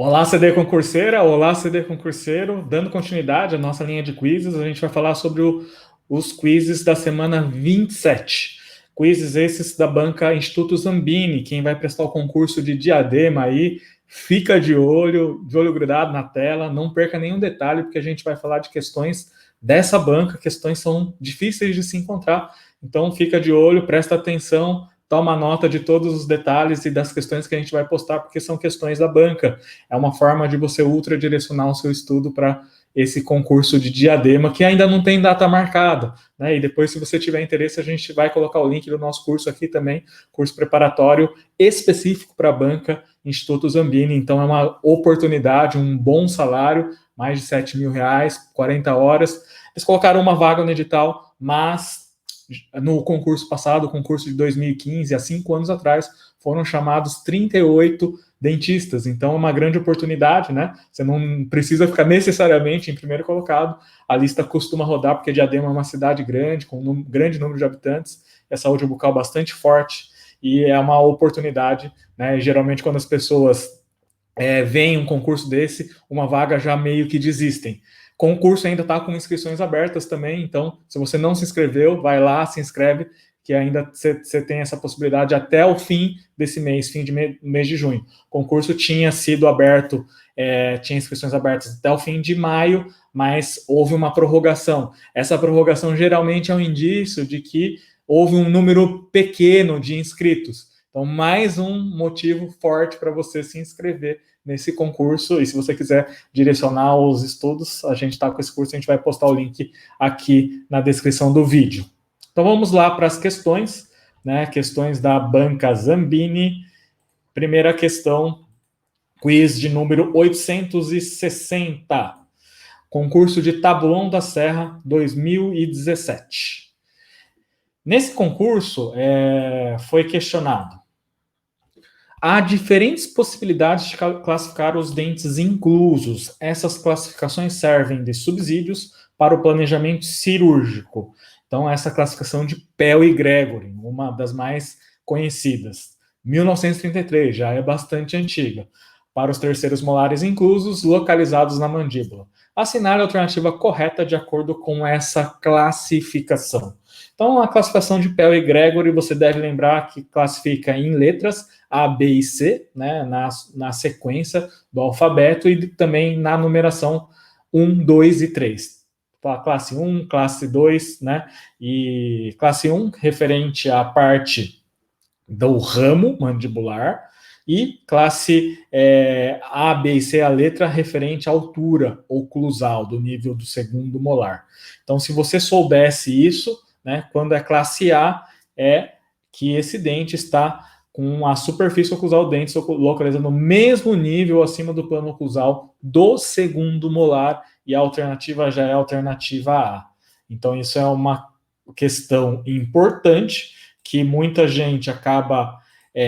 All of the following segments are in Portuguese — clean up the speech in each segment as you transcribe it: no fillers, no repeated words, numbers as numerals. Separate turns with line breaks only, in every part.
Olá, CD concurseira, olá, CD concurseiro. Dando continuidade à nossa linha de quizzes, a gente vai falar sobre os quizzes da semana 27. Quizzes esses da banca Instituto Zambini. Quem vai prestar o concurso de Diadema aí, fica de olho grudado na tela, não perca nenhum detalhe, porque a gente vai falar de questões dessa banca, questões são difíceis de se encontrar, então fica de olho, presta atenção, toma nota de todos os detalhes e das questões que a gente vai postar, porque são questões da banca. É uma forma de você ultra direcionar o seu estudo para esse concurso de Diadema, que ainda não tem data marcada, né? E depois, se você tiver interesse, a gente vai colocar o link do nosso curso aqui também, curso preparatório específico para a banca Instituto Zambini. Então, é uma oportunidade, um bom salário, mais de R$ 7.000, 40 horas. Eles colocaram uma vaga no edital, mas no concurso passado, o concurso de 2015, há 5 anos atrás, foram chamados 38 dentistas. Então, é uma grande oportunidade, né? Você não precisa ficar necessariamente em primeiro colocado. A lista costuma rodar, porque Diadema é uma cidade grande, com um grande número de habitantes, e a saúde bucal bastante forte, e é uma oportunidade, né? Geralmente, quando as pessoas veem um concurso desse, uma vaga já meio que desistem. Concurso ainda está com inscrições abertas também, então se você não se inscreveu, vai lá, se inscreve, que ainda você tem essa possibilidade até o fim desse mês, fim de mês de junho. O concurso tinha sido aberto, tinha inscrições abertas até o fim de maio, mas houve uma prorrogação. Essa prorrogação geralmente é um indício de que houve um número pequeno de inscritos. Então, mais um motivo forte para você se inscrever nesse concurso. E se você quiser direcionar os estudos, a gente está com esse curso, a gente vai postar o link aqui na descrição do vídeo. Então, vamos lá para as questões, né? Questões da banca Zambini. Primeira questão, quiz de número 860. Concurso de Taboão da Serra 2017. Nesse concurso, foi questionado: há diferentes possibilidades de classificar os dentes inclusos. Essas classificações servem de subsídios para o planejamento cirúrgico. Então, essa classificação de Pell e Gregory, uma das mais conhecidas. 1933, já é bastante antiga. Para os terceiros molares inclusos, localizados na mandíbula. Assinale a alternativa correta de acordo com essa classificação. Então, a classificação de Pell e Gregory, você deve lembrar que classifica em letras A, B e C, né, na sequência do alfabeto, e também na numeração 1, 2 e 3. Classe 1, classe 2, né, e classe 1 referente à parte do ramo mandibular, e classe A, B e C, a letra referente à altura oclusal, do nível do segundo molar. Então, se você soubesse isso, né, quando é classe A, é que esse dente está com a superfície oclusal do dente localizada no mesmo nível acima do plano oclusal do segundo molar, e a alternativa já é a alternativa A. Então, isso é uma questão importante que muita gente acaba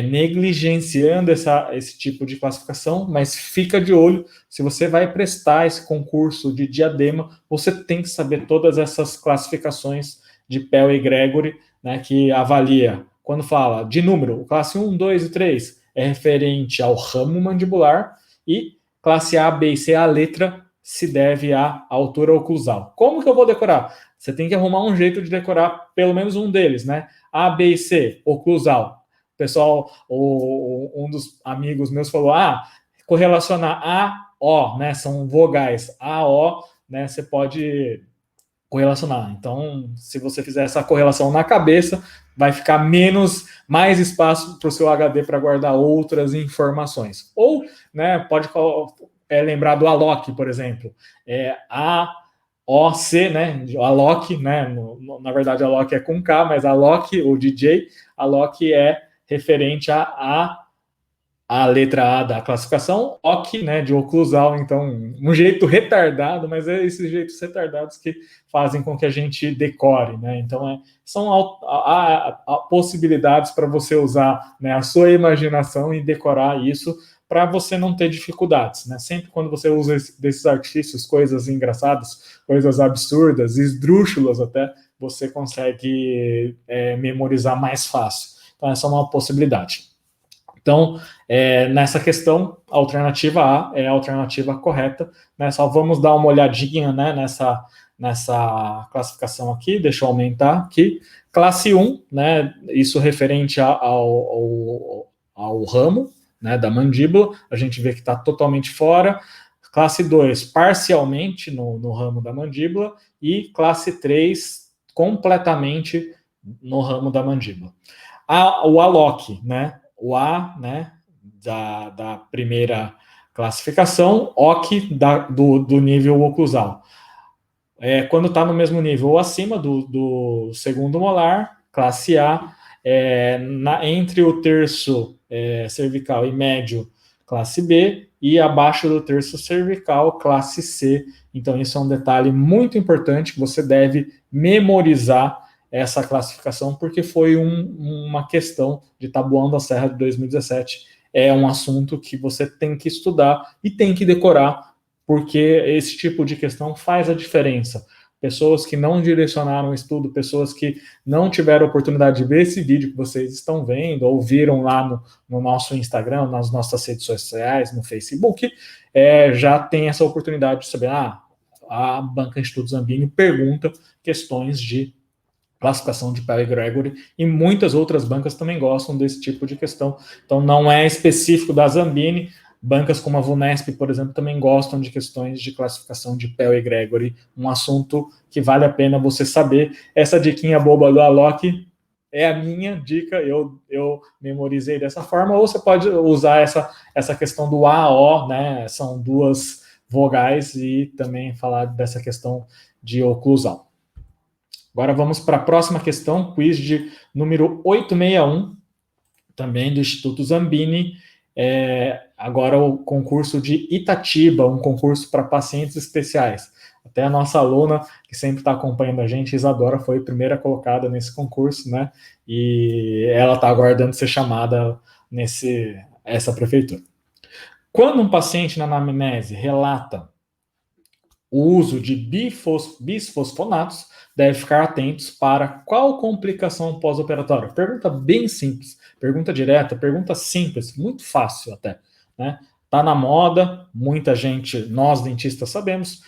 negligenciando esse tipo de classificação, mas fica de olho, se você vai prestar esse concurso de Diadema, você tem que saber todas essas classificações de Pell e Gregory, né, que avalia, quando fala de número, classe 1, 2 e 3 é referente ao ramo mandibular, e classe A, B e C, a letra se deve à altura oclusal. Como que eu vou decorar? Você tem que arrumar um jeito de decorar pelo menos um deles, né? A, B e C, oclusal. O pessoal, um dos amigos meus falou, correlacionar A, O, né? São vogais. A, O, né? Você pode correlacionar. Então, se você fizer essa correlação na cabeça, vai ficar mais espaço para o seu HD para guardar outras informações. Ou, né, pode lembrar do Alok, por exemplo. AOC, né? Alok, né? Na verdade, Alok é com K, mas Alok, o DJ, Alok é referente a letra A da classificação, OC, né, de oclusal, então um jeito retardado, mas é esses jeitos retardados que fazem com que a gente decore, né, então são possibilidades para você usar, né, a sua imaginação e decorar isso para você não ter dificuldades, né, sempre quando você usa desses artifícios, coisas engraçadas, coisas absurdas, esdrúxulas até, você consegue memorizar mais fácil, então essa é uma possibilidade. Então, nessa questão, a alternativa A é a alternativa correta, né? Só vamos dar uma olhadinha, né, nessa classificação aqui, deixa eu aumentar aqui. Classe 1, né, isso referente ao ramo, né, da mandíbula, a gente vê que está totalmente fora. Classe 2, parcialmente no ramo da mandíbula. E classe 3, completamente no ramo da mandíbula. O ALOC, né, o A, né, da primeira classificação, OC do nível oclusal. Quando está no mesmo nível ou acima do segundo molar, classe A, entre o terço cervical e médio, classe B, e abaixo do terço cervical, classe C. Então, isso é um detalhe muito importante que você deve memorizar essa classificação, porque foi uma questão de Tabuão da Serra de 2017. É um assunto que você tem que estudar e tem que decorar, porque esse tipo de questão faz a diferença. Pessoas que não direcionaram o estudo, pessoas que não tiveram oportunidade de ver esse vídeo que vocês estão vendo, ou viram lá no nosso Instagram, nas nossas redes sociais, no Facebook, já tem essa oportunidade de saber, a Banca Instituto Zambini pergunta questões de classificação de Pell e Gregory, e muitas outras bancas também gostam desse tipo de questão. Então, não é específico da Zambini. Bancas como a Vunesp, por exemplo, também gostam de questões de classificação de Pell e Gregory, um assunto que vale a pena você saber. Essa diquinha boba do Alok é a minha dica, eu memorizei dessa forma, ou você pode usar essa questão do AO, né? São duas vogais, e também falar dessa questão de oclusão. Agora vamos para a próxima questão, quiz de número 861, também do Instituto Zambini. Agora o concurso de Itatiba, um concurso para pacientes especiais. Até a nossa aluna, que sempre está acompanhando a gente, Isadora, foi a primeira colocada nesse concurso, né? E ela está aguardando ser chamada essa prefeitura. Quando um paciente na anamnese relata o uso de bisfosfonatos, deve ficar atentos para qual complicação pós-operatória. Pergunta bem simples, pergunta direta, pergunta simples, muito fácil até, né? Tá na moda, muita gente, nós dentistas sabemos,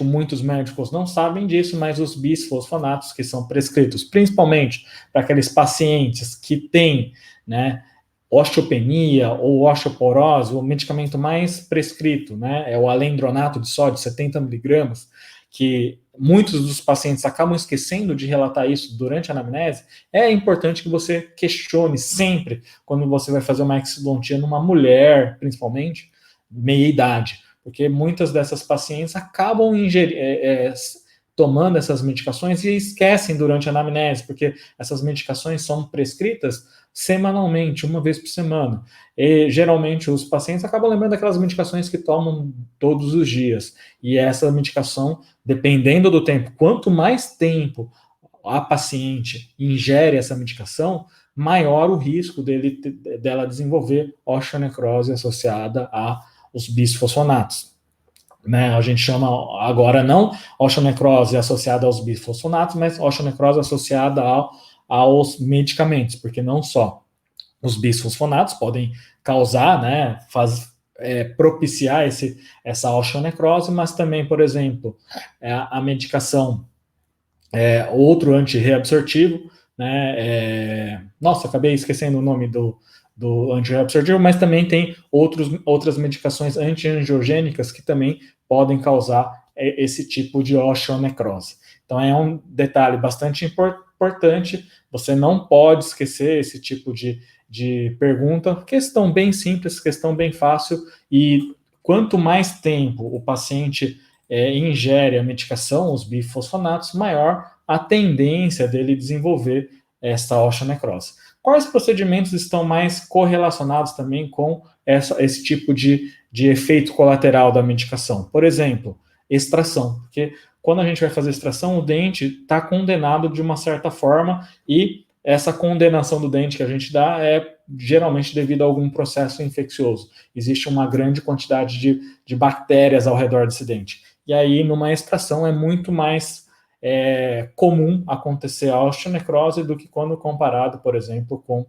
muitos médicos não sabem disso, mas os bisfosfonatos que são prescritos, principalmente para aqueles pacientes que têm, né, osteopenia ou osteoporose, o medicamento mais prescrito, né, é o alendronato de sódio, 70 miligramas, que muitos dos pacientes acabam esquecendo de relatar isso durante a anamnese. É importante que você questione sempre quando você vai fazer uma exodontia numa mulher, principalmente, meia idade, porque muitas dessas pacientes acabam tomando essas medicações e esquecem durante a anamnese, porque essas medicações são prescritas semanalmente, uma vez por semana. E geralmente os pacientes acabam lembrando daquelas medicações que tomam todos os dias. E essa medicação, dependendo do tempo, quanto mais tempo a paciente ingere essa medicação, maior o risco dela desenvolver osteonecrose associada aos bisfosfonatos. Né, a gente chama agora não osteonecrose associada aos bisfosfonatos, mas osteonecrose associada aos medicamentos, porque não só os bisfosfonatos podem causar, né, propiciar essa osteonecrose, mas também, por exemplo, a medicação, outro antirreabsortivo, né, nossa, acabei esquecendo o nome do antirreabsortivo, mas também tem outras medicações antiangiogênicas que também podem causar esse tipo de osteonecrose. Então é um detalhe bastante importante, você não pode esquecer esse tipo de pergunta, questão bem simples, questão bem fácil, e quanto mais tempo o paciente ingere a medicação, os bifosfonatos, maior a tendência dele desenvolver essa osteonecrose. Quais procedimentos estão mais correlacionados também com esse tipo de efeito colateral da medicação? Por exemplo, extração, porque quando a gente vai fazer extração, o dente está condenado de uma certa forma, e essa condenação do dente que a gente dá é geralmente devido a algum processo infeccioso. Existe uma grande quantidade de bactérias ao redor desse dente. E aí, numa extração, é muito mais comum acontecer a osteonecrose do que quando comparado, por exemplo, com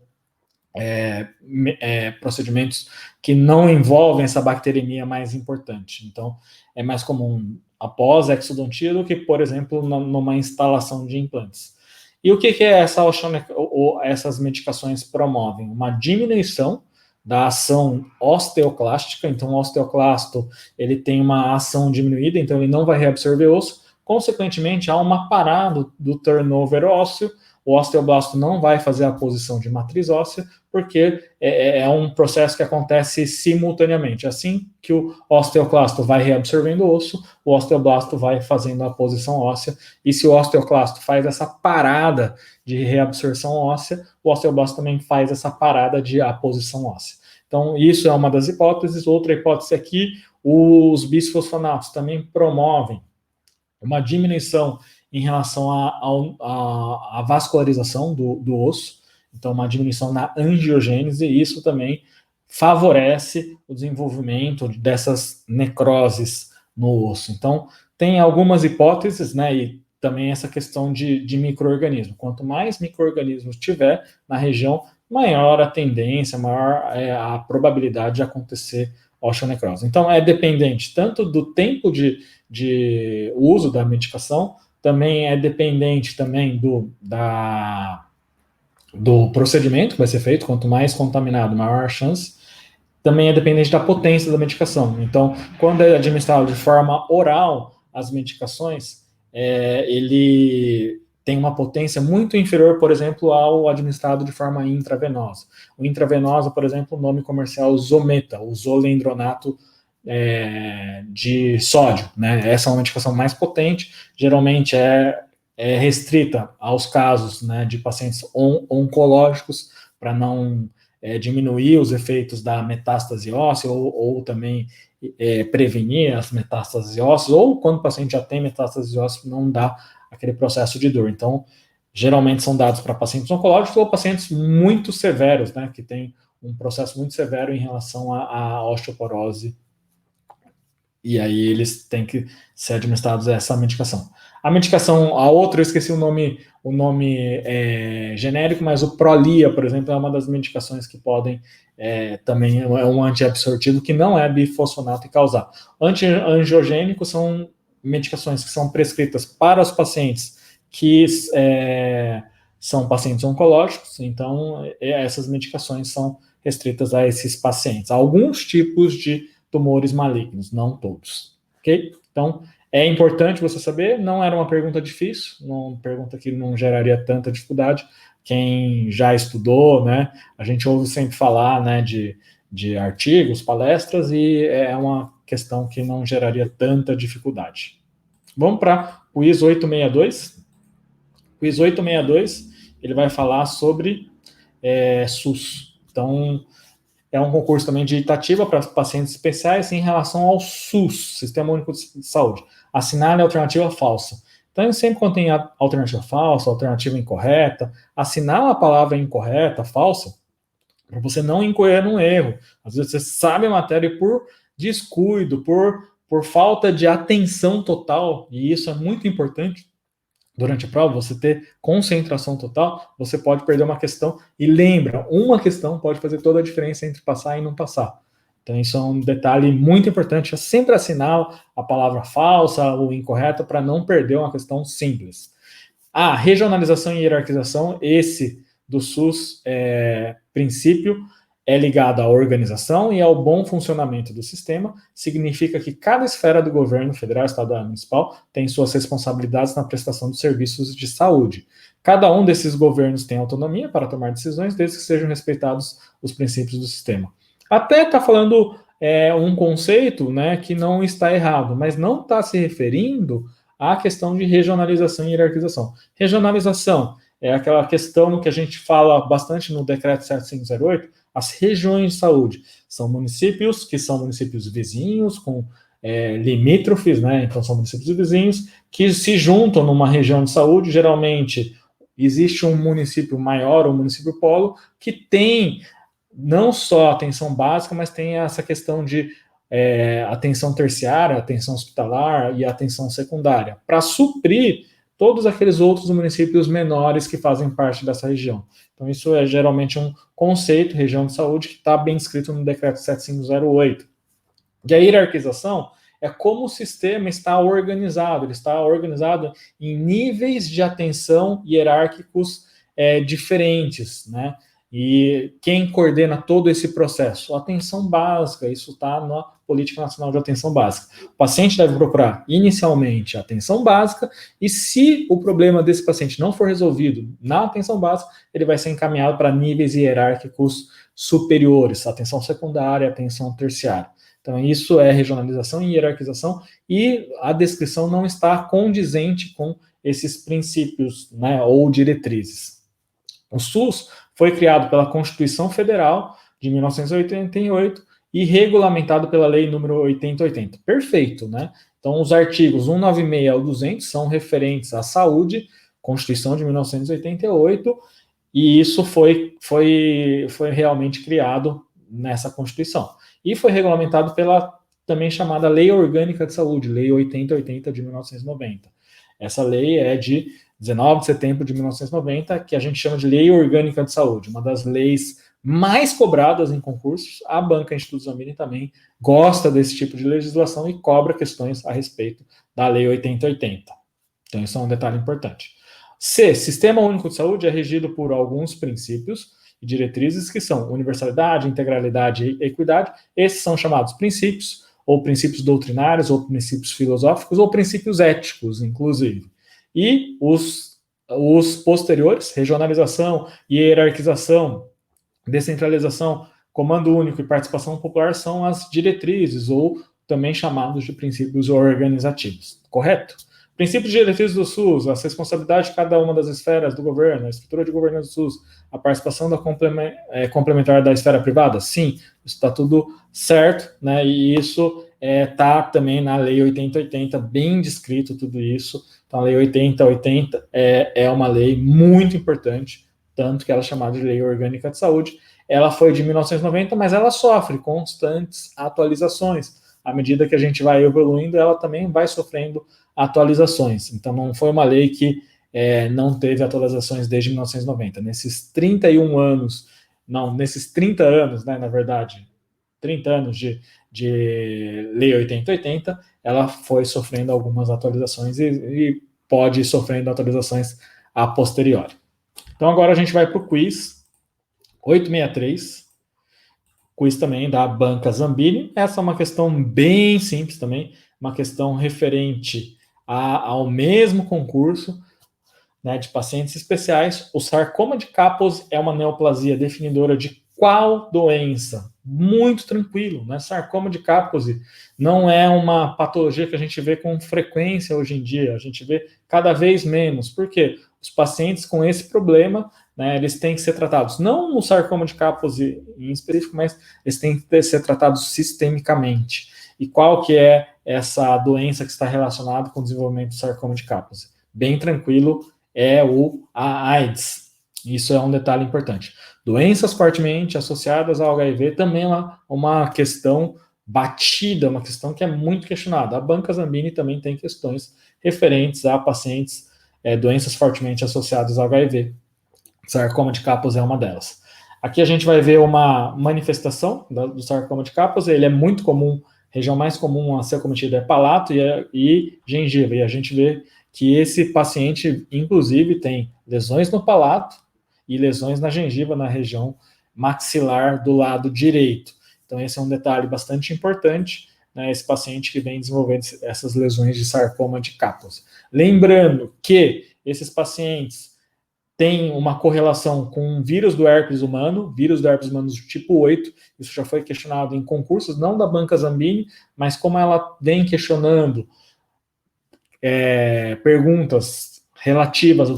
procedimentos que não envolvem essa bacteremia mais importante. Então, é mais comum após a exodontia do que, por exemplo, numa instalação de implantes. E o que essas medicações promovem? Uma diminuição da ação osteoclástica. Então, o osteoclasto ele tem uma ação diminuída, então ele não vai reabsorver osso. Consequentemente, há uma parada do turnover ósseo. O osteoblasto não vai fazer a posição de matriz óssea, porque é um processo que acontece simultaneamente. Assim que o osteoclasto vai reabsorvendo o osso, o osteoblasto vai fazendo a posição óssea, e se o osteoclasto faz essa parada de reabsorção óssea, o osteoblasto também faz essa parada de aposição óssea. Então, isso é uma das hipóteses. Outra hipótese aqui, os bisfosfonatos também promovem uma diminuição em relação à vascularização do osso, então uma diminuição na angiogênese, e isso também favorece o desenvolvimento dessas necroses no osso. Então, tem algumas hipóteses, né, e também essa questão de micro-organismo. Quanto mais micro-organismos tiver na região, maior a tendência, maior é a probabilidade de acontecer osteonecrose. Então, é dependente tanto do tempo de uso da medicação, também é dependente também do procedimento que vai ser feito. Quanto mais contaminado, maior a chance. Também é dependente da potência da medicação. Então, quando é administrado de forma oral, as medicações, ele tem uma potência muito inferior, por exemplo, ao administrado de forma intravenosa. O intravenosa, por exemplo, o nome comercial Zometa, o zolendronato de sódio, né? Essa é uma medicação mais potente, geralmente é restrita aos casos, né, de pacientes oncológicos, para não diminuir os efeitos da metástase óssea, ou também prevenir as metástases ósseas, ou quando o paciente já tem metástase óssea, não dá aquele processo de dor. Então, geralmente são dados para pacientes oncológicos ou pacientes muito severos, né, que tem um processo muito severo em relação à osteoporose, e aí eles têm que ser administrados essa medicação. A medicação, a outra, eu esqueci o nome genérico, mas o Prolia, por exemplo, é uma das medicações que podem, também é um antiabsortivo que não é bifosfonato e causar. Antiangiogênicos são medicações que são prescritas para os pacientes que são pacientes oncológicos, então essas medicações são restritas a esses pacientes. Alguns tipos de tumores malignos, não todos, ok? Então, é importante você saber, não era uma pergunta difícil, uma pergunta que não geraria tanta dificuldade. Quem já estudou, né, a gente ouve sempre falar, né, de artigos, palestras, e é uma questão que não geraria tanta dificuldade. Vamos para o quiz 862. O quiz 862, ele vai falar sobre SUS. Então, é um concurso também de Itatiba para pacientes especiais em relação ao SUS, Sistema Único de Saúde. Assinale a alternativa falsa. Então, sempre quando tem alternativa falsa, alternativa incorreta, assinala a palavra incorreta, falsa, para você não incorrer num erro. Às vezes você sabe a matéria e por descuido, por falta de atenção total, e isso é muito importante, durante a prova, você ter concentração total, você pode perder uma questão, e lembra, uma questão pode fazer toda a diferença entre passar e não passar. Então isso é um detalhe muito importante, é sempre assinar a palavra falsa ou incorreta para não perder uma questão simples. Regionalização e hierarquização, esse do SUS princípio, é ligado à organização e ao bom funcionamento do sistema, significa que cada esfera do governo, federal, estadual e municipal, tem suas responsabilidades na prestação de serviços de saúde. Cada um desses governos tem autonomia para tomar decisões, desde que sejam respeitados os princípios do sistema. Até está falando um conceito, né, que não está errado, mas não está se referindo à questão de regionalização e hierarquização. Regionalização é aquela questão que a gente fala bastante no decreto 7508, as regiões de saúde. São municípios que são municípios vizinhos, com limítrofes, né? Então são municípios vizinhos que se juntam numa região de saúde. Geralmente existe um município maior, um município polo, que tem não só atenção básica, mas tem essa questão de atenção terciária, atenção hospitalar e atenção secundária, para suprir todos aqueles outros municípios menores que fazem parte dessa região. Então, isso é geralmente um conceito, região de saúde, que está bem escrito no decreto 7508. E a hierarquização é como o sistema está organizado. Ele está organizado em níveis de atenção hierárquicos diferentes, né? E quem coordena todo esse processo? A atenção básica, isso está na Política Nacional de Atenção Básica. O paciente deve procurar inicialmente a atenção básica e se o problema desse paciente não for resolvido na atenção básica, ele vai ser encaminhado para níveis hierárquicos superiores, atenção secundária, atenção terciária. Então, isso é regionalização e hierarquização, e a descrição não está condizente com esses princípios, né, ou diretrizes. O SUS foi criado pela Constituição Federal de 1988 e regulamentado pela Lei número 8080. Perfeito, né? Então, os artigos 196 ao 200 são referentes à saúde, Constituição de 1988, e isso foi realmente criado nessa Constituição. E foi regulamentado pela também chamada Lei Orgânica de Saúde, Lei 8080 de 1990. Essa lei é de 19 de setembro de 1990, que a gente chama de Lei Orgânica de Saúde, uma das leis mais cobradas em concursos. A banca Instituto Zambini também gosta desse tipo de legislação e cobra questões a respeito da Lei 8080. Então, isso é um detalhe importante. C. Sistema Único de Saúde é regido por alguns princípios e diretrizes que são universalidade, integralidade e equidade. Esses são chamados princípios, ou princípios doutrinários, ou princípios filosóficos, ou princípios éticos, inclusive. E os posteriores, regionalização, hierarquização, descentralização, comando único e participação popular, são as diretrizes, ou também chamados de princípios organizativos. Correto? Princípios e diretrizes do SUS, a responsabilidade de cada uma das esferas do governo, a estrutura de governança do SUS, a participação da complementar da esfera privada? Sim, isso está tudo certo, né? E isso está também na Lei 8080, bem descrito tudo isso. Então, a Lei 8080 é uma lei muito importante, tanto que ela é chamada de Lei Orgânica de Saúde. Ela foi de 1990, mas ela sofre constantes atualizações. À medida que a gente vai evoluindo, ela também vai sofrendo atualizações. Então, não foi uma lei que não teve atualizações desde 1990. Nesses 31 anos, não, nesses 30 anos, né, na verdade, 30 anos de Lei 8080, ela foi sofrendo algumas atualizações e pode ir sofrendo atualizações a posteriori. Então, agora a gente vai para o quiz 863, quiz também da Banca Zambini. Essa é uma questão bem simples também, uma questão referente ao mesmo concurso, né, de pacientes especiais. O sarcoma de Kaposi é uma neoplasia definidora de qual doença? Muito tranquilo, né? Sarcoma de Kaposi não é uma patologia que a gente vê com frequência hoje em dia, a gente vê cada vez menos. Por quê? Os pacientes com esse problema, né, eles têm que ser tratados, não no sarcoma de Kaposi em específico, mas eles têm que ser tratados sistemicamente. E qual que é essa doença que está relacionada com o desenvolvimento do sarcoma de Kaposi? Bem tranquilo, é a AIDS. Isso é um detalhe importante. Doenças fortemente associadas ao HIV também é uma questão batida, uma questão que é muito questionada. A Banca Zambini também tem questões referentes a pacientes, doenças fortemente associadas ao HIV. Sarcoma de Kaposi é uma delas. Aqui a gente vai ver uma manifestação do sarcoma de Kaposi. Ele é muito comum, a região mais comum a ser acometida é palato e gengiva. E a gente vê que esse paciente, inclusive, tem lesões no palato e lesões na gengiva, na região maxilar do lado direito. Então, esse é um detalhe bastante importante, né, esse paciente que vem desenvolvendo essas lesões de sarcoma de Kaposi. Lembrando que esses pacientes têm uma correlação com o vírus do herpes humano do tipo 8, isso já foi questionado em concursos, não da Banca Zambini, mas como ela vem questionando perguntas relativas a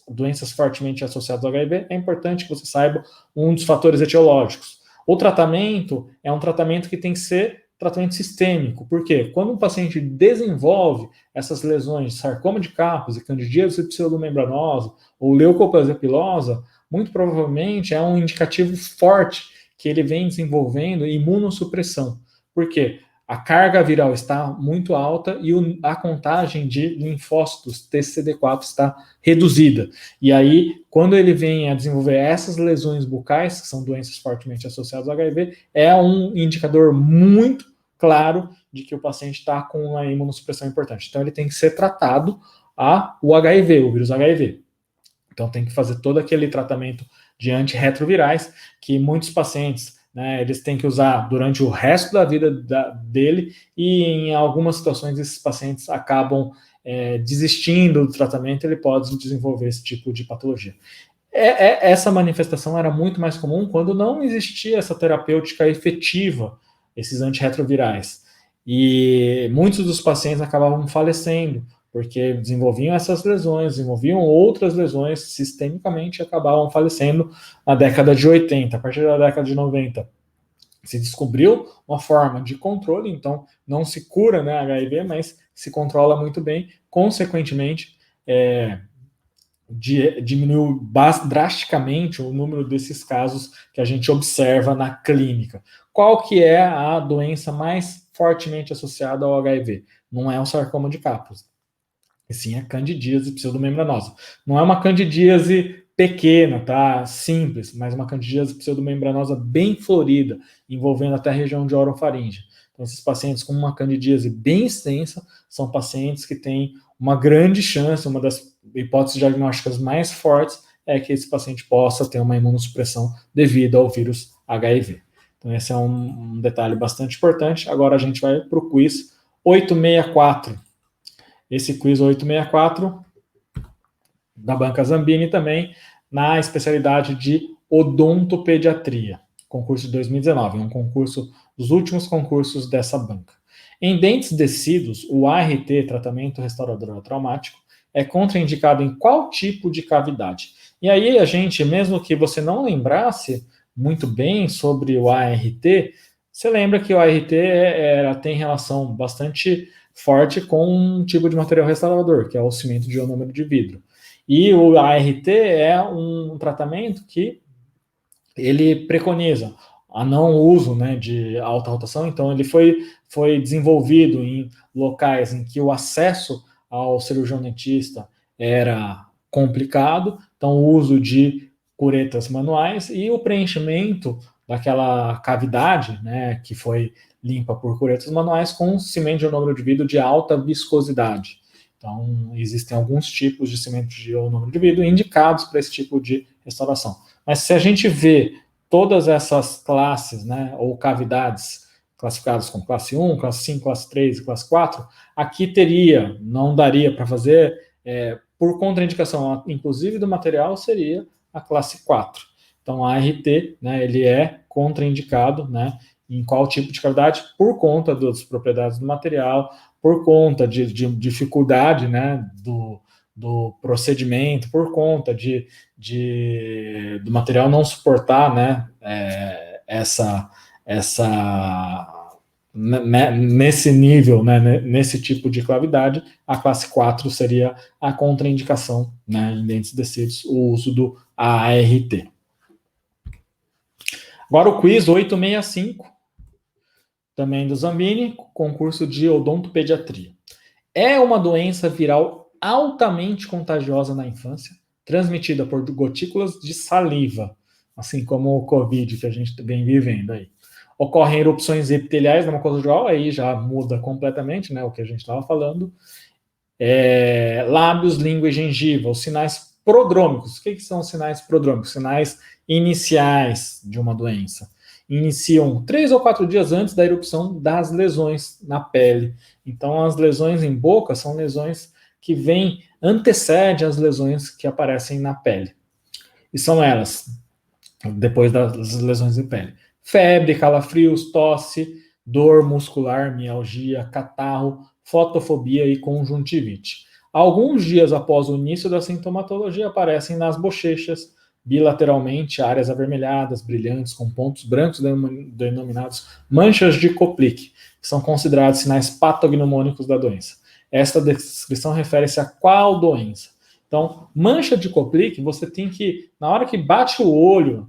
doenças fortemente associadas ao HIV, é importante que você saiba um dos fatores etiológicos. O tratamento é um tratamento que tem que ser tratamento sistêmico. Por quê? Quando um paciente desenvolve essas lesões de sarcoma de Kaposi, candidíase pseudomembranosa ou leucoplasia pilosa, muito provavelmente é um indicativo forte que ele vem desenvolvendo imunossupressão. Por quê? a carga viral está muito alta e a contagem de linfócitos TCD4 está reduzida. E aí, quando ele vem a desenvolver essas lesões bucais, que são doenças fortemente associadas ao HIV, é um indicador muito claro de que o paciente está com uma imunossupressão importante. Então, ele tem que ser tratado o HIV, o vírus HIV. Então, tem que fazer todo aquele tratamento de antirretrovirais que muitos pacientes, né, eles têm que usar durante o resto da vida dele, e em algumas situações esses pacientes acabam desistindo do tratamento, ele pode desenvolver esse tipo de patologia. Essa manifestação era muito mais comum quando não existia essa terapêutica efetiva, esses antirretrovirais. E muitos dos pacientes acabavam falecendo, porque desenvolviam essas lesões, desenvolviam outras lesões sistemicamente e acabavam falecendo na década de 80. A partir da década de 90, se descobriu uma forma de controle, então não se cura, né, HIV, mas se controla muito bem. Consequentemente, diminuiu drasticamente o número desses casos que a gente observa na clínica. Qual que é a doença mais fortemente associada ao HIV? Não é o sarcoma de Kaposi, e sim a candidíase pseudomembranosa. Não é uma candidíase pequena, tá? Simples, mas uma candidíase pseudomembranosa bem florida, envolvendo até a região de orofaringe. Então, esses pacientes com uma candidíase bem extensa são pacientes que têm uma grande chance, uma das hipóteses diagnósticas mais fortes é que esse paciente possa ter uma imunossupressão devido ao vírus HIV. Então, esse é um detalhe bastante importante. Agora a gente vai para o quiz 864. Esse quiz 864 da Banca Zambini também, na especialidade de odontopediatria, concurso de 2019, um concurso dos últimos concursos dessa banca. Em dentes descidos, o ART, tratamento restaurador traumático, é contraindicado em qual tipo de cavidade? E aí a gente, mesmo que você não lembrasse muito bem sobre o ART, você lembra que o ART tem relação bastante forte com um tipo de material restaurador, que é o cimento de ionômero de vidro. E o ART é um tratamento que ele preconiza a não uso, né, de alta rotação, então ele foi desenvolvido em locais em que o acesso ao cirurgião dentista era complicado, então o uso de curetas manuais e o preenchimento daquela cavidade, né, que foi limpa por curetas manuais com cimento de ionômero de vidro de alta viscosidade. Então, existem alguns tipos de cimento de ionômero de vidro indicados para esse tipo de restauração. Mas se a gente vê todas essas classes, né, ou cavidades classificadas como classe 1, classe 5, classe 3 e classe 4, aqui não daria para fazer, por contraindicação, inclusive do material, seria a classe 4. Então, a ART, né, ele é contraindicado, né, em qual tipo de cavidade, por conta das propriedades do material, por conta de dificuldade, né, do procedimento, por conta do material não suportar, né, nesse nível, né, nesse tipo de cavidade, a classe 4 seria a contraindicação, né, em dentes descidos, o uso do ART. Agora o quiz 865, também do Zambini, concurso de odontopediatria. É uma doença viral altamente contagiosa na infância, transmitida por gotículas de saliva, assim como o Covid que a gente vem vivendo aí. Ocorrem erupções epiteliais na mucosa oral, aí já muda completamente, né, o que a gente estava falando. Lábios, língua e gengiva, os sinais prodrômicos. O que são os sinais prodrômicos? Sinais iniciais de uma doença. Iniciam 3 ou 4 dias antes da erupção das lesões na pele. Então, as lesões em boca são lesões que antecedem as lesões que aparecem na pele. E são elas, depois das lesões em pele: febre, calafrios, tosse, dor muscular, mialgia, catarro, fotofobia e conjuntivite. Alguns dias após o início da sintomatologia, aparecem nas bochechas, bilateralmente, áreas avermelhadas, brilhantes, com pontos brancos denominados manchas de Koplik, que são considerados sinais patognomônicos da doença. Esta descrição refere-se a qual doença? Então, mancha de Koplik, você tem que, na hora que bate o olho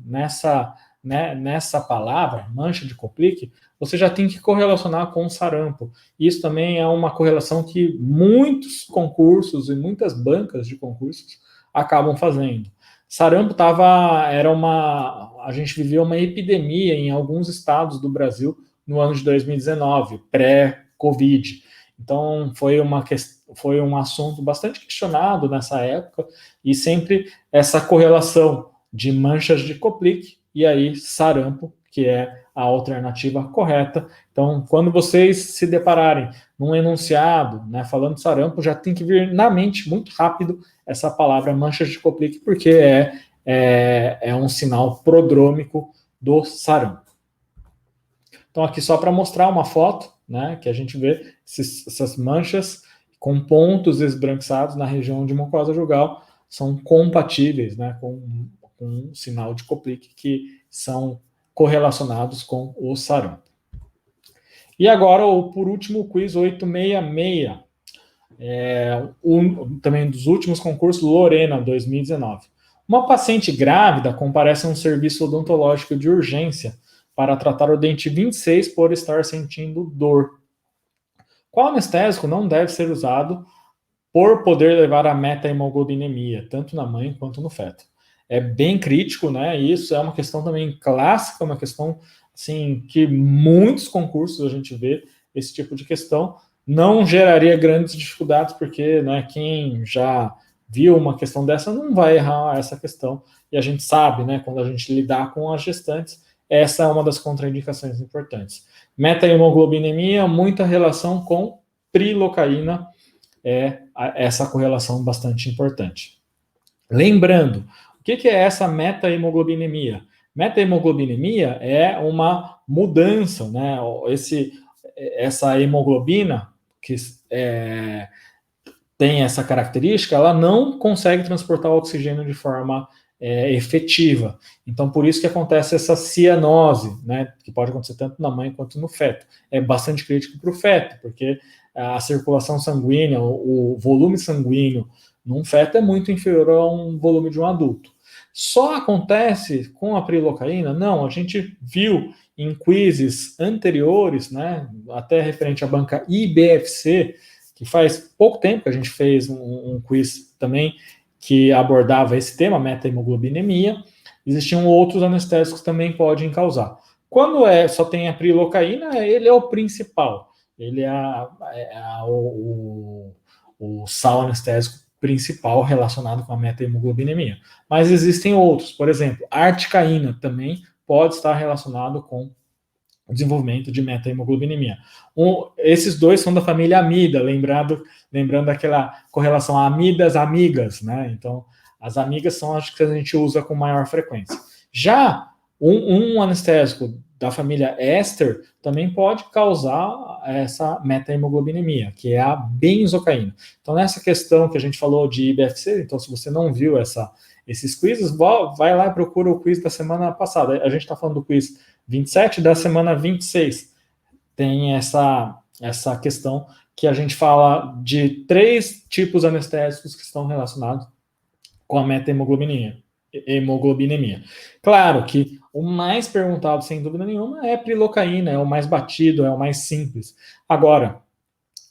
né, nessa palavra, mancha de Koplik, você já tem que correlacionar com sarampo. Isso também é uma correlação que muitos concursos e muitas bancas de concursos acabam fazendo. Sarampo a gente vivia uma epidemia em alguns estados do Brasil no ano de 2019, pré-Covid. Então foi um assunto bastante questionado nessa época, e sempre essa correlação de manchas de Koplik e aí sarampo, que é a alternativa correta. Então, quando vocês se depararem num enunciado, né, falando de sarampo, já tem que vir na mente muito rápido essa palavra manchas de Koplik, porque é um sinal prodrômico do sarampo. Então, aqui só para mostrar uma foto, né, que a gente vê essas manchas com pontos esbranquiçados na região de mucosa jugal são compatíveis, né, com um sinal de Koplik, que são correlacionados com o sarampo. E agora, por último, o quiz 866, também dos últimos concursos, Lorena, 2019. Uma paciente grávida comparece a um serviço odontológico de urgência para tratar o dente 26 por estar sentindo dor. Qual anestésico não deve ser usado por poder levar a meta-hemoglobinemia, tanto na mãe quanto no feto? É bem crítico, né? Isso é uma questão também clássica, uma questão assim, que muitos concursos a gente vê esse tipo de questão. Não geraria grandes dificuldades, porque, né, quem já viu uma questão dessa não vai errar essa questão. E a gente sabe, né, quando a gente lidar com as gestantes, essa é uma das contraindicações importantes. Meta-hemoglobinemia, muita relação com prilocaína, essa correlação bastante importante. Lembrando, o que é essa meta-hemoglobinemia? Meta-hemoglobinemia é uma mudança, né? Essa hemoglobina, que tem essa característica, ela não consegue transportar o oxigênio de forma efetiva. Então, por isso que acontece essa cianose, né? Que pode acontecer tanto na mãe quanto no feto. É bastante crítico para o feto, porque a circulação sanguínea, o volume sanguíneo num feto é muito inferior a um volume de um adulto. Só acontece com a prilocaína? Não, a gente viu em quizzes anteriores, né, até referente à banca IBFC, que faz pouco tempo que a gente fez um quiz também que abordava esse tema, meta-hemoglobinemia. Existiam outros anestésicos que também podem causar. Quando só tem a prilocaína, ele é o principal. Ele o sal anestésico principal relacionado com a meta-hemoglobinemia. Mas existem outros, por exemplo, a articaína também pode estar relacionado com o desenvolvimento de meta-hemoglobinemia. Esses dois são da família amida, lembrando aquela correlação amidas, amigas, né? Então, as amigas são as que a gente usa com maior frequência. Já um anestésico da família éster também pode causar essa meta-hemoglobinemia, que é a benzocaína. Então, nessa questão que a gente falou de IBFC, então se você não viu esses quizzes, vai lá e procura o quiz da semana passada. A gente está falando do quiz 27 da semana 26. Tem essa questão que a gente fala de 3 tipos anestésicos que estão relacionados com a meta-hemoglobinemia. Claro que o mais perguntado, sem dúvida nenhuma, é prilocaína, é o mais batido, é o mais simples. Agora,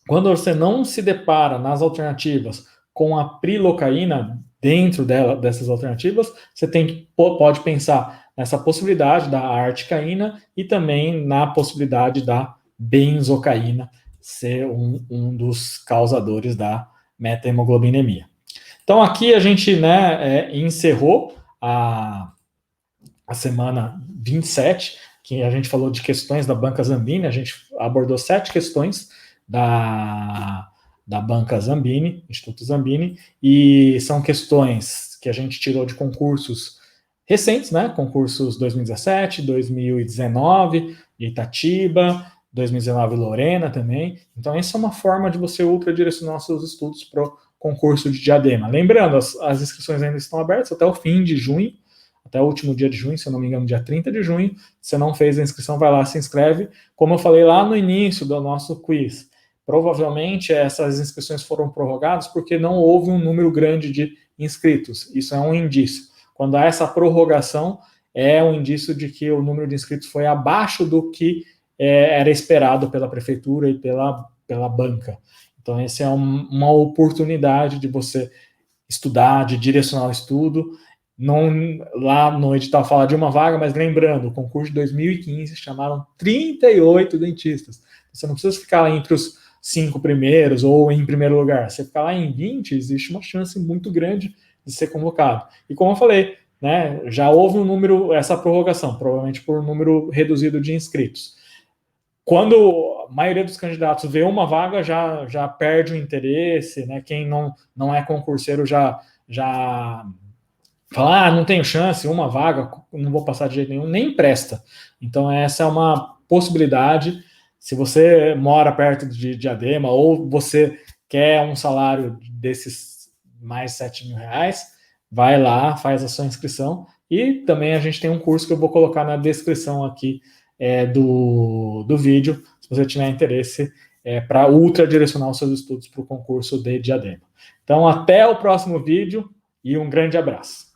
quando você não se depara nas alternativas com a prilocaína dentro dessas alternativas, você pode pensar nessa possibilidade da articaína e também na possibilidade da benzocaína ser um dos causadores da meta-hemoglobinemia. Então, aqui a gente, né, encerrou a semana 27, que a gente falou de questões da banca Zambini, a gente abordou 7 questões da banca Zambini, Instituto Zambini, e são questões que a gente tirou de concursos recentes, né, concursos 2017, 2019, de Itatiba, 2019 Lorena também. Então, essa é uma forma de você ultradirecionar seus estudos para o concurso de Diadema. Lembrando, as inscrições ainda estão abertas até o fim de junho, até o último dia de junho, se eu não me engano, dia 30 de junho. Se você não fez a inscrição, vai lá, se inscreve. Como eu falei lá no início do nosso quiz, provavelmente essas inscrições foram prorrogadas porque não houve um número grande de inscritos. Isso é um indício. Quando há essa prorrogação, é um indício de que o número de inscritos foi abaixo do que era esperado pela prefeitura e pela banca. Então, essa é uma oportunidade de você estudar, de direcionar o estudo. Não, lá no edital fala de uma vaga, mas lembrando, o concurso de 2015 chamaram 38 dentistas. Você não precisa ficar lá entre os 5 primeiros ou em primeiro lugar. Você ficar lá em 20, existe uma chance muito grande de ser convocado. E como eu falei, né, já houve essa prorrogação, provavelmente por um número reduzido de inscritos. Quando a maioria dos candidatos vê uma vaga, já perde o interesse, né? Quem não é concurseiro já fala, não tenho chance, uma vaga, não vou passar de jeito nenhum, nem presta. Então, essa é uma possibilidade. Se você mora perto de Diadema ou você quer um salário desses mais R$7.000, vai lá, faz a sua inscrição. E também a gente tem um curso que eu vou colocar na descrição aqui do vídeo, se você tiver interesse, para ultra direcionar os seus estudos para o concurso de Diadema. Então, até o próximo vídeo e um grande abraço.